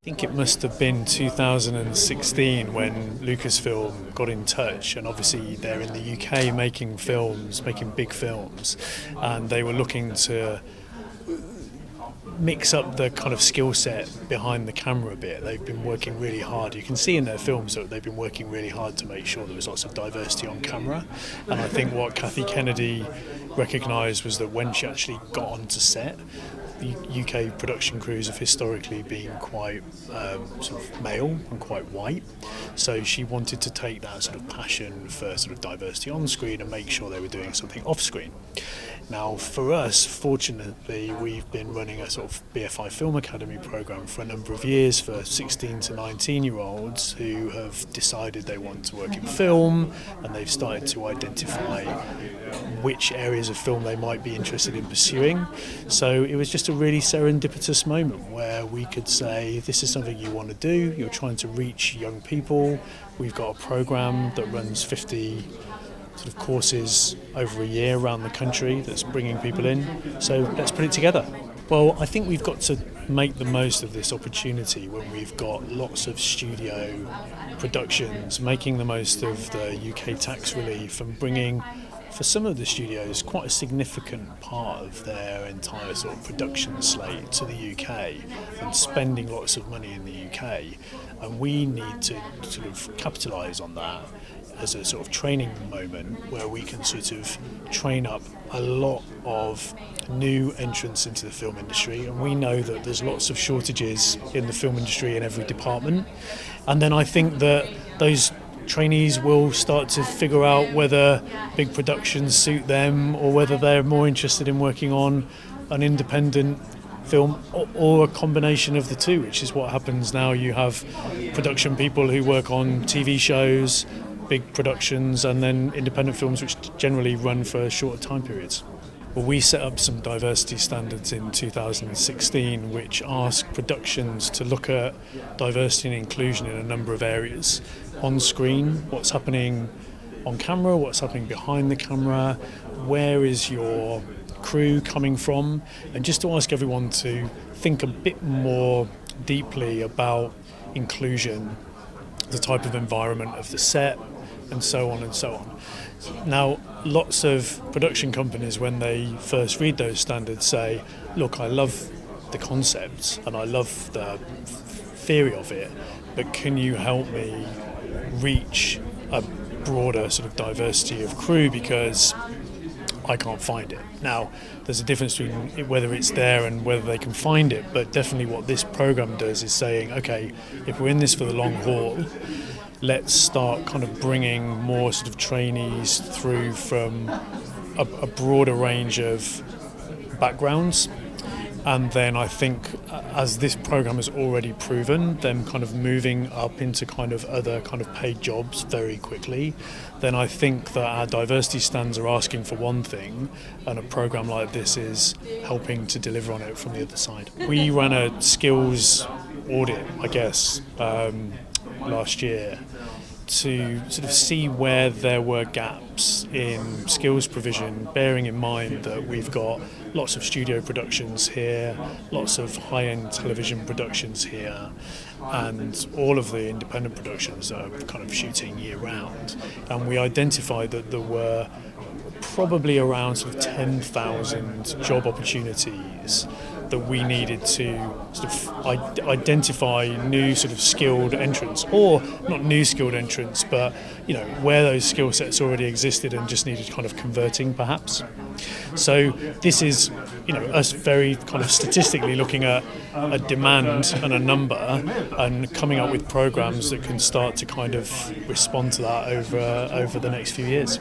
think it must have been 2016 when Lucasfilm got in touch, and obviously they're in the UK making films, making big films, and they were looking to mix up the kind of skill set behind the camera a bit. They've been working really hard. You can see in their films that they've been working really hard to make sure there was lots of diversity on camera. And I think what Kathy Kennedy recognised was that when she actually got onto set, the UK production crews have historically been quite sort of male and quite white. So she wanted to take that sort of passion for sort of diversity on screen and make sure they were doing something off screen. Now, for us, fortunately, we've been running a sort of BFI Film Academy program for a number of years for 16 to 19-year-olds who have decided they want to work in film, and they've started to identify which areas of film they might be interested in pursuing. So it was just a really serendipitous moment where we could say, this is something you want to do, you're trying to reach young people. We've got a program that runs 50 sort of courses over a year around the country that's bringing people in, so let's put it together. Well, I think we've got to make the most of this opportunity when we've got lots of studio productions, making the most of the UK tax relief and bringing, for some of the studios, quite a significant part of their entire sort of production slate to the UK and spending lots of money in the UK. And we need to sort of capitalise on that as a sort of training moment where we can sort of train up a lot of new entrants into the film industry. And we know that there's lots of shortages in the film industry in every department. And then I think that those trainees will start to figure out whether big productions suit them or whether they're more interested in working on an independent film or a combination of the two, which is what happens now. You have production people who work on TV shows, big productions, and then independent films which generally run for shorter time periods. Well, we set up some diversity standards in 2016 which ask productions to look at diversity and inclusion in a number of areas. On screen, what's happening on camera, what's happening behind the camera, where is your crew coming from, and just to ask everyone to think a bit more deeply about inclusion, the type of environment of the set, and so on and so on. Now, lots of production companies, when they first read those standards, say, look, I love the concept and I love the theory of it, but can you help me reach a broader sort of diversity of crew because I can't find it. Now, there's a difference between whether it's there and whether they can find it, but definitely what this program does is saying, okay, if we're in this for the long haul, let's start kind of bringing more sort of trainees through from a broader range of backgrounds. And then I think, as this program has already proven, them kind of moving up into kind of other kind of paid jobs very quickly, then I think that our diversity stands are asking for one thing, and a program like this is helping to deliver on it from the other side. We ran a skills audit, I guess, last year to sort of see where there were gaps in skills provision, bearing in mind that we've got lots of studio productions here, lots of high-end television productions here, and all of the independent productions are kind of shooting year-round. And we identified that there were probably around sort of 10,000 job opportunities that we needed to sort of identify new sort of skilled entrants, or not new skilled entrants, but where those skill sets already existed and just needed kind of converting perhaps. So this is us very kind of statistically looking at a demand and a number and coming up with programs that can start to kind of respond to that over the next few years.